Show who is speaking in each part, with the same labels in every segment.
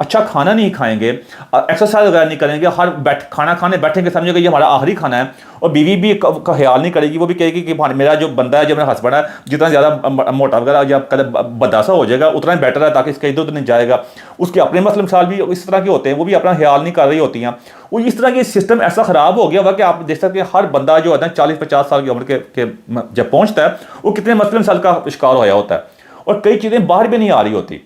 Speaker 1: اچھا کھانا نہیں کھائیں گے, ایکسرسائز وغیرہ نہیں کریں گے, کھانا کھانے بیٹھیں گے سمجھے کہ یہ ہمارا آخری کھانا ہے, اور بیوی بھی کا خیال نہیں کرے گی, وہ بھی کہے گی کہ میرا جو بندہ ہے, جو میرا ہسبینڈ ہے, جتنا زیادہ موٹا وغیرہ یا بداسا ہو جائے گا اتنا ہی بیٹر ہے, تاکہ اس کا ادھر ادھر نہیں جائے گا. اس کے اپنے مسئلے مثال بھی اس طرح کے ہوتے ہیں, وہ بھی اپنا خیال نہیں کر رہی ہوتی ہیں. وہ اس طرح کی سسٹم ایسا خراب ہو گیا ہوا کہ آپ دیکھ سکتے ہیں ہر بندہ جو ہوتا ہے 40-50 سال کی عمر کے جب پہنچتا ہے وہ کتنے مسئلے مثال کا شکار ہوا ہوتا ہے, اور کئی چیزیں باہر بھی نہیں آ رہی ہوتی.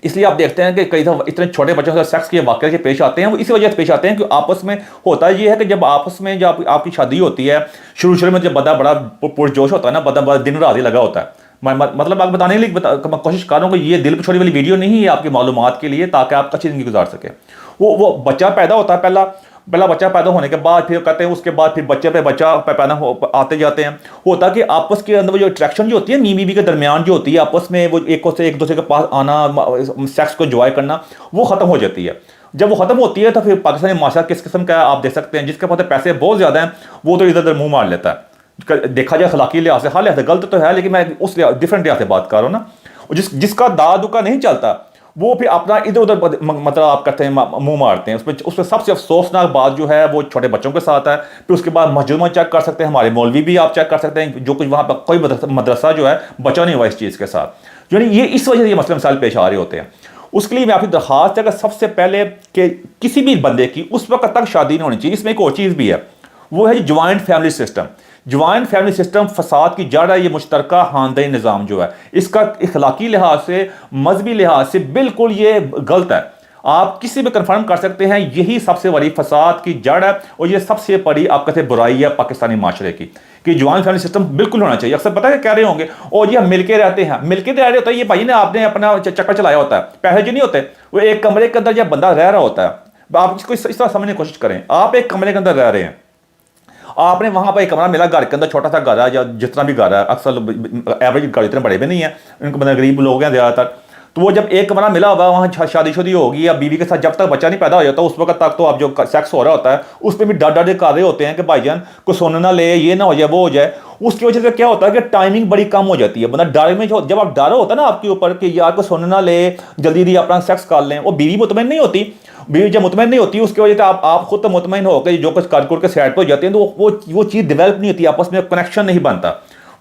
Speaker 1: اس لیے آپ دیکھتے ہیں کہ کئی دفعہ اتنے چھوٹے بچوں سے سیکس کے واقعے کے پیش آتے ہیں, وہ اسی وجہ سے پیش آتے ہیں کہ آپس میں ہوتا یہ ہے کہ جب آپس میں جب آپ کی شادی ہوتی ہے, شروع میں جب بندہ بڑا پرجوش ہوتا ہے نا, بندہ بڑا دن رات ہی لگا ہوتا ہے. مطلب آپ بتانے کے لیے کوشش کر رہا ہوں کہ یہ دل پہ چھوڑی والی ویڈیو نہیں ہے آپ کی معلومات کے لیے, تاکہ آپ اچھی زندگی گزار سکیں. وہ بچہ پیدا ہوتا ہے, پہلا بچہ پیدا ہونے کے بعد پھر کہتے ہیں اس کے بعد پھر بچے پہ بچہ پیدا آتے جاتے ہیں. ہوتا کہ آپس کے اندر وہ جو اٹریکشن جو ہوتی ہے میاں بیوی کے درمیان جو ہوتی ہے آپس میں, وہ ایک دوسرے کے پاس آنا, سیکس کو انجوائے کرنا, وہ ختم ہو جاتی ہے. جب وہ ختم ہوتی ہے تو پھر پاکستانی معاشرہ کس قسم کا آپ دیکھ سکتے ہیں, جس کے پاس پیسے بہت زیادہ ہیں وہ تو ادھر ادھر منہ مار لیتا ہے. دیکھا جائے اخلاقی لحاظ سے, ہر لحاظ سے غلط تو ہے, لیکن میں اس ڈفرینٹ لحاظ سے بات کر رہا ہوں نا. جس کا داد کا نہیں چلتا وہ پھر اپنا ادھر ادھر مطلب آپ کرتے ہیں, منہ مارتے ہیں. اس پہ سب سے افسوسناک بات جو ہے وہ چھوٹے بچوں کے ساتھ ہے. پھر اس کے بعد مسجد میں چیک کر سکتے ہیں, ہمارے مولوی بھی آپ چیک کر سکتے ہیں, جو کچھ وہاں پہ کوئی مدرسہ جو ہے بچا نہیں ہوا اس چیز کے ساتھ. یعنی یہ اس وجہ سے یہ مسئلے مسائل پیش آ رہے ہوتے ہیں. اس کے لیے میں آپ کی درخواست ہے کہ سب سے پہلے کہ کسی بھی بندے کی اس وقت تک شادی نہیں ہونی چاہیے. اس میں ایک اور چیز بھی ہے, وہ ہے joint family system. Joint family system فساد کی جڑ ہے. یہ مشترکہ خاندانی نظام جو ہے, اس کا اخلاقی لحاظ سے, مذہبی لحاظ سے بالکل یہ غلط ہے. آپ کسی بھی کنفرم کر سکتے ہیں یہی سب سے بڑی فساد کی جڑ ہے, اور یہ سب سے بڑی آپ کہتے ہیں برائی ہے پاکستانی معاشرے کی, کہ جوائنٹ فیملی سسٹم بالکل ہونا چاہیے. اکثر پتہ ہے کہہ رہے ہوں گے اور یہ ہم مل کے رہتے ہیں, مل کے رہ رہے ہوتا ہے, یہ بھائی نے آپ نے اپنا چکر چلایا ہوتا ہے, پیسے جو نہیں ہوتے. وہ ایک کمرے کے اندر جب بندہ رہ رہا ہوتا ہے, آپ اس کو اس طرح سمجھنے کی کوشش کریں, آپ ایک کمرے کے اندر رہ رہے ہیں, آپ نے وہاں پہ ایک کمرہ ملا, گھر کے اندر چھوٹا سا گھر ہے یا جتنا بھی گھر ہے, اکثر ایوریج گھر اتنے بڑے بھی نہیں ہیں, ان کو غریب لوگ ہیں زیادہ تر. تو وہ جب ایک کمرہ ملا ہوگا, وہاں شادی شدی ہوگی یا بیوی کے ساتھ جب تک بچہ نہیں پیدا ہو جاتا اس وقت تک تو آپ جو سیکس ہو رہا ہوتا ہے اس پہ بھی ڈر ڈر کر رہے ہوتے ہیں کہ بھائی جان کو سن نہ لے, یہ نہ ہو جائے, وہ ہو جائے. اس کی وجہ سے کیا ہوتا ہے کہ ٹائمنگ بڑی کم ہو جاتی ہے. بندہ ڈر میں جب آپ ڈر ہوتا ہے نا آپ کے اوپر کہ یار کو سن نہ لے, جلدی جلدی اپنا سیکس کر لیں, اور بیوی مطمئن نہیں ہوتی. بیوی جب مطمئن نہیں ہوتی اس کی وجہ سے آپ خود تو مطمئن ہو کے جو کچھ کر کے سیٹ پہ ہو جاتے ہیں, تو وہ چیز ڈیولپ نہیں ہوتی, آپس میں کنیکشن نہیں بنتا.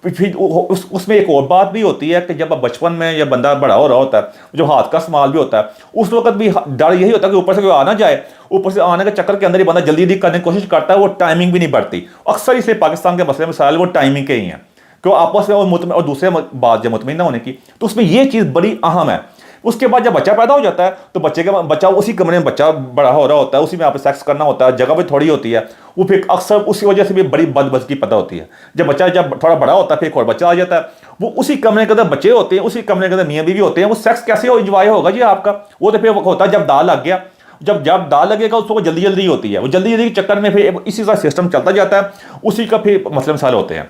Speaker 1: پھر اس میں ایک اور بات بھی ہوتی ہے کہ جب بچپن میں یا بندہ بڑا ہو رہا ہوتا ہے, جو ہاتھ کا استعمال بھی ہوتا ہے, اس وقت بھی ڈر یہی ہوتا ہے کہ اوپر سے کوئی آ نہ جائے. اوپر سے آنے کے چکر کے اندر ہی بندہ جلدی جلدی کرنے کی کوشش کرتا ہے, وہ ٹائمنگ بھی نہیں بڑھتی. اکثر اس لیے پاکستان کے مسئلے مسائل وہ ٹائمنگ کے ہی ہیں, کہ آپس میں اور دوسرے بات جب مطمئن نہ ہونے کی, تو اس میں یہ چیز بڑی اہم ہے. اس کے بعد جب بچہ پیدا ہو جاتا ہے تو بچہ اسی کمرے میں بچہ بڑا ہو رہا ہوتا ہے, اسی میں آپ سیکس کرنا ہوتا ہے, جگہ بھی تھوڑی ہوتی ہے. وہ پھر اکثر اسی وجہ سے بھی بڑی بدبزگی پیدا ہوتی ہے. جب بچہ جب تھوڑا بڑا ہوتا ہے پھر ایک اور بچہ آ جاتا ہے, وہ اسی کمرے کے اندر بچے ہوتے ہیں, اسی کمرے کے اندر میاں بیوی ہوتے ہیں. وہ سیکس کیسے انجوائے ہوگا جی آپ کا؟ وہ تو پھر ہوتا ہے جب داغ لگ گیا, جب داغ لگے گا اس کو جلدی جلدی ہوتی ہے, وہ جلدی جلدی کے چکر میں پھر اسی طرح سسٹم چلتا جاتا ہے, اسی کا پھر مسئلے مسائل ہوتے ہیں.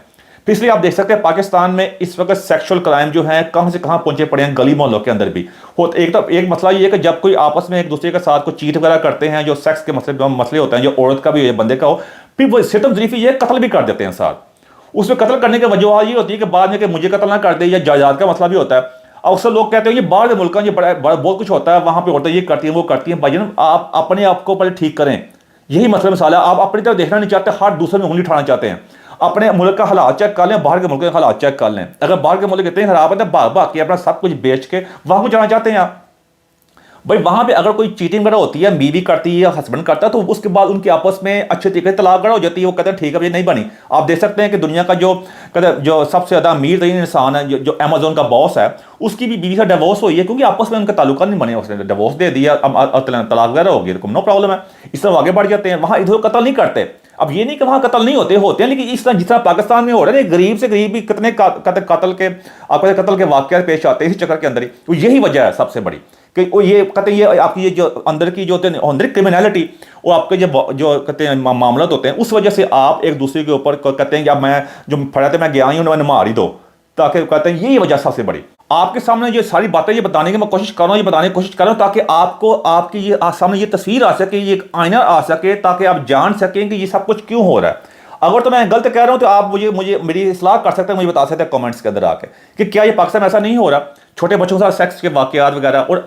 Speaker 1: اس لیے آپ دیکھ سکتے ہیں پاکستان میں اس وقت سیکشول کرائم جو ہیں کہاں سے کہاں پہنچے پڑے ہیں, گلی محلوں کے اندر بھی. ایک مسئلہ یہ ہے کہ جب کوئی آپس میں ایک دوسرے کے ساتھ کوئی چیٹ وغیرہ کرتے ہیں, جو سیکس کے مسئلے ہوتے ہیں, جو عورت کا بھی ہو بندے کا ہو, پھر وہ ستم ظریفی یہ قتل بھی کر دیتے ہیں ساتھ. اس میں قتل کرنے کی وجوہات یہ ہوتی ہے کہ بعد میں کہ مجھے قتل نہ کر دے, یا جائیداد کا مسئلہ بھی ہوتا ہے. اکثر لوگ کہتے ہیں یہ باہر کے ملکوں یہ بہت کچھ ہوتا ہے, وہاں پہ عورتیں یہ کرتی ہیں وہ کرتی ہیں. بھائی جان آپ اپنے آپ کو پہلے ٹھیک کریں, یہی مسئلہ مسئلہ ہے. آپ اپنی طرف دیکھنا نہیں چاہتے, ہر دوسرے میں انگلی اٹھانا چاہتے ہیں. اپنے ملک کا حالات چیک کر لیں, باہر کے ملک کے حالات چیک کر لیں. اگر باہر کے ملک اتنے خراب ہے تو بھاگ کے اپنا سب کچھ بیچ کے وہاں کو جانا چاہتے ہیں آپ. بھائی وہاں پہ اگر کوئی چیٹنگ وغیرہ ہوتی ہے, بیوی کرتی ہے یا ہسبینڈ کرتا ہے, تو اس کے بعد ان کے آپس میں اچھے طریقے سے طلاق وغیرہ ہو جاتی ہے. وہ کہتے ہیں ٹھیک ہے یہ نہیں بنی. آپ دیکھ سکتے ہیں کہ دنیا کا جو سب سے زیادہ امیر ترین انسان ہے, جو امیزون کا باس ہے, اس کی بھی بیوی سے ڈیورس ہوئی ہے, کیونکہ آپس میں ان کا تعلقات نہیں بنے. اس نے ڈیورس دے دیا, طلاق وغیرہ ہو گیا, نو پرابلم ہے. اس طرح آگے بڑھ جاتے ہیں. وہاں ادھر قتل نہیں کرتے. اب یہ نہیں کہ وہاں قتل نہیں ہوتے ہیں, لیکن اس طرح جس طرح پاکستان میں ہو رہا ہے, غریب سے غریب بھی کتنے قتل کے واقعات پیش آتے ہیں اسی چکر کے اندر ہی. تو یہی وجہ ہے سب سے بڑی, کہ وہ یہ کہتے ہیں یہ آپ کی یہ جو اندر کی جو اندر کرمینالٹی, وہ آپ کے جو کہتے ہیں معاملات ہوتے ہیں, اس وجہ سے آپ ایک دوسرے کے اوپر کہتے ہیں کہ اب میں جو پڑھا تھا میں گیا ہی ہوں, میں مار ہی دو, تاکہ کہتے ہیں یہی وجہ سب سے بڑی. آپ کے سامنے یہ ساری باتیں یہ بتانے کی میں کوشش کر رہا ہوں, یہ بتانے کی کوشش کر رہا ہوں تاکہ آپ کو آپ کی یہ سامنے یہ تصویر آ سکے, یہ ایک آئینہ آ سکے, تاکہ آپ جان سکیں کہ یہ سب کچھ کیوں ہو رہا ہے. اگر تو میں غلط کہہ رہا ہوں تو آپ مجھے میری اصلاح کر سکتے ہیں, مجھے بتا سکتے ہیں کامنٹس کے اندر آ کے کہ کیا یہ پاکستان میں ایسا نہیں ہو رہا, چھوٹے بچوں کے ساتھ سیکس کے واقعات وغیرہ. اور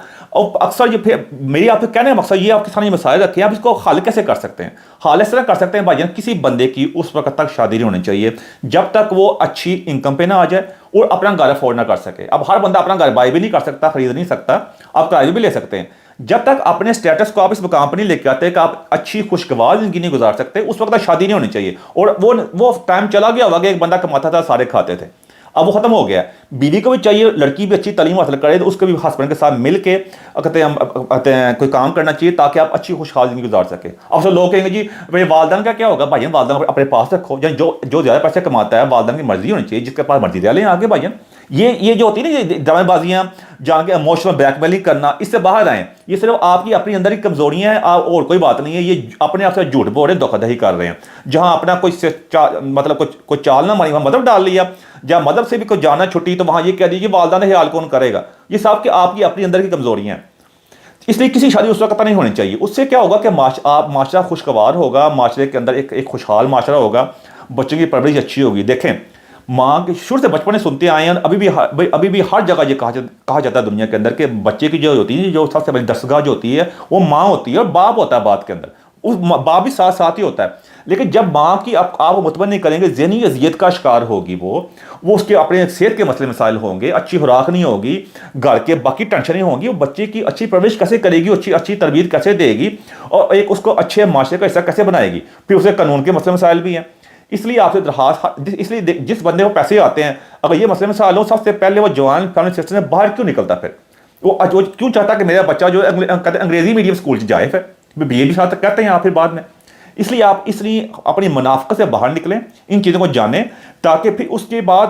Speaker 1: اکثر یہ میری آپ کے کہنے کا مقصد یہ آپ کے سامنے مسائل رکھے ہیں, آپ اس کو حل کیسے کر سکتے ہیں؟ حل اس طرح کر سکتے ہیں بھائی جان, کسی بندے کی اس وقت تک شادی نہیں ہونی چاہیے جب تک وہ اچھی انکم پہ نہ آ جائے اور اپنا گھر افورڈ نہ کر سکے. اب ہر بندہ اپنا گھر بائی بھی نہیں کر سکتا, خرید نہیں سکتا, آپ کرایہ بھی لے سکتے ہیں. جب تک اپنے سٹیٹس کو آپ اس مقام پر نہیں لے کے آتے کہ آپ اچھی خوشگوار زندگی نہیں گزار سکتے, اس وقت تک شادی نہیں ہونی چاہیے. اور وہ ٹائم چلا گیا ہوگا کہ ایک بندہ کماتا تھا, سارے کھاتے تھے, اب وہ ختم ہو گیا. بیوی کو بھی چاہیے لڑکی بھی اچھی تعلیم حاصل کرے تو اس کو بھی ہسبینڈ کے ساتھ مل کے کہتے ہیں کوئی کام کرنا چاہیے تاکہ آپ اچھی خوشحال زندگی گزار سکیں. اب سب لوگ کہیں گے جی بھائی والدین کا کیا ہوگا؟ بھائی والدین اپنے پاس رکھو, جو زیادہ پیسے کماتا ہے والدین کی مرضی ہونی چاہیے, جس کے پاس مرضی رہ لیں آگے. بھائی یہ جو ہوتی ہے نا یہ ڈرامے بازیاں جہاں کے ایموشنل بلیک میلنگ کرنا, اس سے باہر آئیں. یہ صرف آپ کی اپنی اندر کی کمزوریاں ہیں, اور کوئی بات نہیں ہے. یہ اپنے آپ سے جھوٹ بول رہے ہیں, دھوکہ دہی کر رہے ہیں. جہاں اپنا مطلب کوئی چال نہ ماری وہاں مذہب ڈال لیا, جہاں مذہب سے بھی کوئی جانا چھٹی تو وہاں یہ کہہ دیجیے والدین خیال کون کرے گا. یہ سب کہ آپ کی اپنی اندر کی کمزوریاں ہیں. اس لیے کسی شادی اس وقت نہیں ہونی چاہیے. اس سے کیا ہوگا کہ معاشرہ خوشگوار ہوگا, معاشرے کے اندر ایک خوشحال معاشرہ ہوگا, بچوں کی پرورش اچھی ہوگی. دیکھیں ماں کے شروع سے بچپن سے سنتے آئے ہیں, ابھی بھی ہر جگہ یہ کہا جاتا ہے دنیا کے اندر کہ بچے کی جو ہوتی ہے, جو سب سے بڑی دستگاہ جو ہوتی ہے وہ ماں ہوتی ہے, اور باپ ہوتا ہے بات کے اندر, اس باپ بھی ساتھ ہی ہوتا ہے. لیکن جب ماں کی آپ مطمئن نہیں کریں گے, ذہنی اذیت کا شکار ہوگی, وہ اس کے اپنے صحت کے مسئلے مسائل ہوں گے, اچھی خوراک نہیں ہوگی, گھر کے باقی ٹینشنیں ہوں گی, وہ بچے کی اچھی پرورش کیسے کرے گی, اچھی تربیت کیسے دے گی, اور ایک اس کو اچھے معاشرے کا حصہ کیسے بنائے گی. پھر اسے قانون کے مسئلے مسائل بھی ہیں. اس لیے آپ سے درخواست, اس لیے جس بندے کو پیسے آتے ہیں اگر یہ مسئلے مسائل ہوں, سب سے پہلے وہ جوان فیملی سسٹم سے باہر کیوں نکلتا؟ پھر وہ کیوں چاہتا کہ میرا بچہ جو انگریزی میڈیم اسکول جائے, پھر بی اے بھی ساتھ کہتے ہیں آپ پھر بعد میں. اس لیے آپ اپنی منافقت سے باہر نکلیں, ان چیزوں کو جانیں, تاکہ پھر اس کے بعد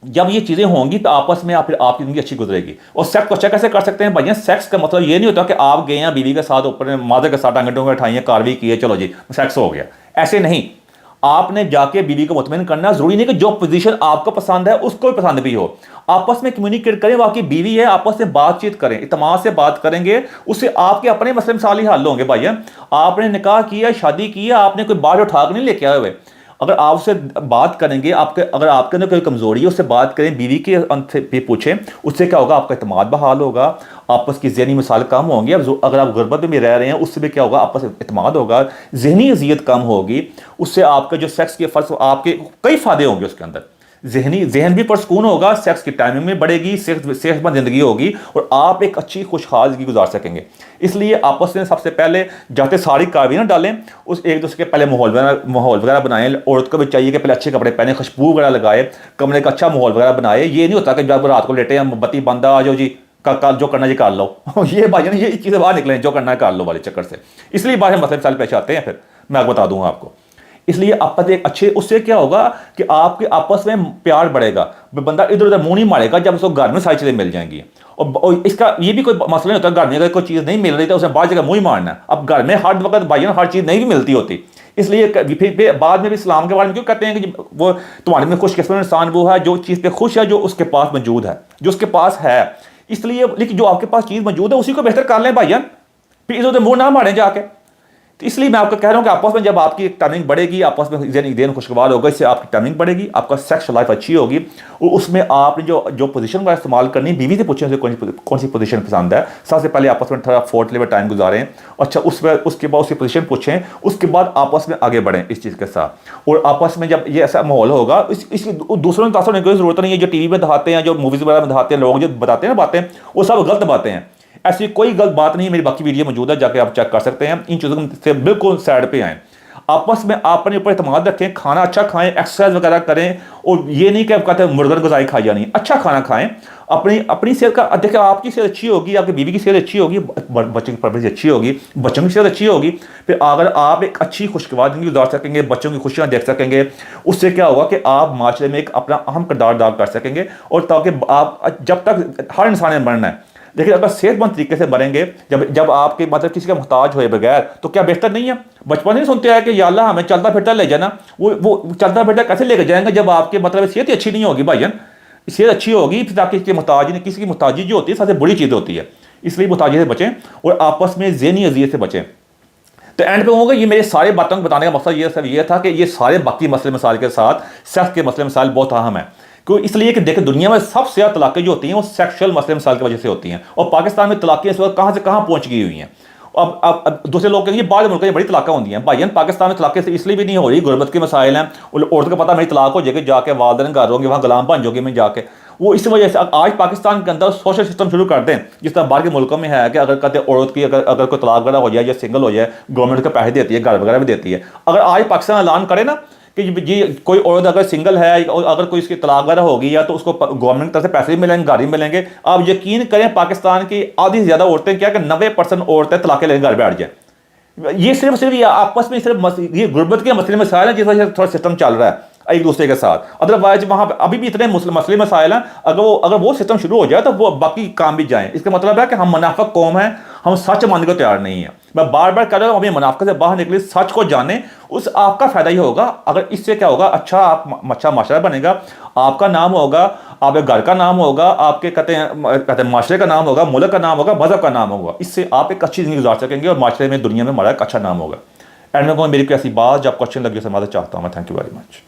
Speaker 1: جب یہ چیزیں ہوں گی تو آپس میں آپ کی زندگی اچھی گزرے گی. اور سیکس کو اچھا کیسے کر سکتے ہیں بھائی؟ سیکس کا مطلب یہ نہیں ہوتا کہ آپ گئے ہیں بیوی کے ساتھ اوپر مادر کے ساتھ ٹانگیں ٹونگیں اٹھائی ہیں, کاروی کی ہے, چلو جی سیکس ہو گیا. ایسے نہیں, آپ نے جا کے بیوی کو مطمئن کرنا. ضروری نہیں کہ جو پوزیشن آپ کو پسند ہے اس کو بھی پسند بھی ہو. آپس میں کمیونیکیٹ کریں, واقعی بیوی ہے, آپس میں بات چیت کریں, اعتماد سے بات کریں گے, اس سے آپ کے اپنے مسئلے مسائل حل ہوں گے. بھائی آپ نے نکاح کیا, شادی کی ہے, آپ نے کوئی بات اٹھا کے نہیں لے کے آئے ہوئے. اگر آپ سے بات کریں گے, اگر آپ کے اندر کوئی کمزوری ہے اس سے بات کریں, بیوی کے پہ پوچھیں, اس سے کیا ہوگا؟ آپ کا اعتماد بحال ہوگا, آپس کی ذہنی مسائل کم ہوں گے. اگر آپ غربت میں رہ رہے ہیں, اس سے بھی کیا ہوگا؟ آپس اعتماد ہوگا, ذہنی اذیت کم ہوگی. اس سے آپ کا جو سیکس کے فرض, آپ کے کئی فائدے ہوں گے اس کے اندر. ذہن بھی پرسکون ہوگا, سیکس کی ٹائمنگ میں بڑھے گی, صحت مند زندگی ہوگی, اور آپ ایک اچھی خوشحال زندگی گزار سکیں گے. اس لیے آپس میں سب سے پہلے جاتے ساری کاروی نہ ڈالیں, اس ایک دوسرے کے پہلے ماحول وغیرہ بنائیں. عورت کو بھی چاہیے کہ پہلے اچھے کپڑے پہنے, خوشبو وغیرہ لگائے, کمرے کا اچھا ماحول وغیرہ بنائے. یہ نہیں ہوتا کہ جب رات کو لیٹے ہیں, بتی بندہ آ جاؤ جی, جو کرنا جی کر لو. یہ بھائی جان یہ چیزیں باہر نکلیں, جو کرنا ہے کر لو والے چکر سے. اس لیے باہر مسئلے مسائل پیش آتے ہیں. پھر میں آپ کو بتا دوں گا آپ کو. اس لیے آپس ایک اچھے, اس سے کیا ہوگا کہ آپ کے آپس میں پیار بڑھے گا. بندہ ادھر ادھر منہ نہیں مارے گا جب اس کو گھر میں ساری چیزیں مل جائیں گی. اور اس کا یہ بھی کوئی مسئلہ نہیں ہوتا, گھر میں اگر کوئی چیز نہیں مل رہی تو اسے بعض جگہ منہ ہی مارنا ہے. اب گھر میں ہر وقت بھائی ہر چیز نہیں بھی ملتی ہوتی. اس لیے پھر بعد میں بھی اسلام کے بارے میں کیوں کہتے ہیں کہ وہ تمہارے میں خوش قسمت انسان وہ ہے جو چیز پہ خوش ہے, جو اس کے پاس موجود ہے, جو اس کے پاس ہے. اس لیے لیکن جو آپ کے پاس چیز موجود ہے اسی کو بہتر کر لیں بھائی جان, پھر ادھر ادھر منہ نہ ماریں جا کے. تو اس لیے میں آپ کو کہہ رہا ہوں کہ آپس میں جب آپ کی ٹائمنگ بڑھے گی, آپس میں ذہن خوشگوار ہوگا, اس سے آپ کی ٹائمنگ بڑھے گی, آپ کا سیکس لائف اچھی ہوگی. اور اس میں آپ نے جو پوزیشن کا استعمال کرنی, بیوی سے پوچھیں کون سی پوزیشن پسند ہے. سب سے پہلے آپس میں تھوڑا فورتھ لیول ٹائم گزاریں. اچھا اس کے بعد اس کی پوزیشن پوچھیں, اس کے بعد آپس میں آگے بڑھیں اس چیز کے ساتھ. اور آپس میں جب یہ ایسا ماحول ہوگا, اس کی دوسروں میں تاثر ہونے کی ضرورت نہیں ہے. جو ٹی وی میں دکھاتے ہیں, جو موویز وغیرہ میں دکھاتے ہیں, لوگ جو بتاتے ہیں باتیں, وہ سب غلط باتیں ہیں. ایسی کوئی غلط بات نہیں ہے. میری باقی ویڈیو موجود ہے, جا کے آپ چیک کر سکتے ہیں. ان چیزوں سے بالکل سائڈ پہ آئیں. آپس میں آپ اپنے اوپر اعتماد رکھیں, کھانا اچھا کھائیں, ایکسرسائز وغیرہ کریں. اور یہ نہیں کہ آپ کہتے ہیں مرغن غذائی کھائی جانی, اچھا کھانا کھائیں. اپنی صحت کا دیکھیں, آپ کی صحت اچھی ہوگی, آپ کی بیوی کی صحت اچھی ہوگی, بچوں کی پرورش اچھی ہوگی, بچوں کی صحت اچھی ہوگی. پھر اگر آپ ایک اچھی خوشگوار زندگی گزار سکیں گے, بچوں کی خوشیاں دیکھ سکیں گے, اس سے کیا ہوگا کہ آپ معاشرے میں ایک اپنا اہم کردار ادا کر سکیں گے. اور تاکہ آپ جب تک ہر انسان نے مرنا ہے, لیکن اگر صحت مند طریقے سے مریں گے, جب آپ کے مطلب کسی کا محتاج ہوئے بغیر, تو کیا بہتر نہیں ہے؟ بچپن نہیں سنتے ہیں کہ یا اللہ ہمیں چلتا پھرتا لے جانا. وہ چلتا پھرتا کیسے لے کے جائیں گے جب آپ کے مطلب صحت ہی اچھی نہیں ہوگی بھائی جان. صحت اچھی ہوگی تاکہ اس کے محتاج نہیں, کسی کی محتاجی جو ہوتی ہے سب سے بڑی چیز ہوتی ہے. اس لیے محتاجی سے بچیں اور آپس میں ذہنی اذیت سے بچیں. تو اینڈ پہ ہوگا یہ میرے سارے باتوں کو بتانے کا مقصد یہ صرف یہ تھا کہ یہ سارے باقی مسئلے مسائل کے ساتھ سیکس کے مسئلے مسائل بہت اہم ہیں، کیوں اس لیے کہ دیکھیں دنیا میں سب سے زیادہ طلاقیں جو ہوتی ہیں وہ سیکشل مسئلے مسائل کی وجہ سے ہوتی ہیں، اور پاکستان میں طلاقیں اس وقت کہاں سے کہاں پہنچ گئی ہوئی ہیں۔ اب دوسرے لوگ کہیں گے بعض ملکوں میں بڑی طلاقیں ہوتی ہیں، بھائی پاکستان میں طلاقیں اس لیے بھی نہیں ہو رہی، غربت کے مسائل ہیں، عورت کو پتہ میری طلاق ہو جائے گی، جا کے والدین گھر ہوں گے، وہاں غلام بن جاؤ گے میں جا کے، وہ اس وجہ سے آج پاکستان کے اندر سوشل سسٹم شروع کر دیں جس طرح باہر کے ملکوں میں ہے کہ اگر کہتے ہیں عورت کی اگر کوئی طلاق وغیرہ ہو جائے یا سنگل ہو جائے گورنمنٹ کے پیسے دیتی ہے، گھر وغیرہ بھی دیتی ہے۔ اگر آج پاکستان اعلان کرے نا کہ جی کوئی عورت اگر سنگل ہے اور اگر کوئی اس کی طلاق وغیرہ ہوگی یا تو اس کو گورنمنٹ کی طرف سے پیسے بھی ملیں گے، گاڑی ملیں گے، آپ یقین کریں پاکستان کی آدھی سے زیادہ عورتیں کیا کہ 90% عورتیں طلاقیں لے کے گھر بیٹھ جائیں۔ یہ صرف یہ آپس میں صرف یہ غربت کے مسئلے مسائل ہیں جس وجہ سے تھوڑا سسٹم چل رہا ہے ایک دوسرے کے ساتھ، ادروائز وہاں پہ ابھی بھی اتنے مسئلے مسائل ہیں، اگر وہ سسٹم شروع ہو جائے تو وہ باقی کام بھی جائیں۔ اس کا مطلب ہے کہ ہم منافق قوم ہیں، ہم سچ ماننے کو تیار نہیں ہیں۔ میں بار بار کہہ رہا ہوں ہمیں منافقت سے باہر نکلے، سچ کو جانیں، اس آپ کا فائدہ ہی ہوگا۔ اگر اس سے کیا ہوگا، اچھا معاشرہ بنے گا، آپ کا نام ہوگا، آپ کے گھر کا نام ہوگا، آپ کے کہتے ہیں معاشرے کا نام ہوگا، ملک کا نام ہوگا، مذہب کا نام ہوگا، اس سے آپ ایک اچھی زندگی گزار سکیں گے اور معاشرے میں دنیا میں ہمارا ایک اچھا نام ہوگا۔ اینڈ میں میری کوئی ایسی بات جو آپ کوشچن لگی اسے میں چاہتا ہوں میں تھینک یو ویری مچ۔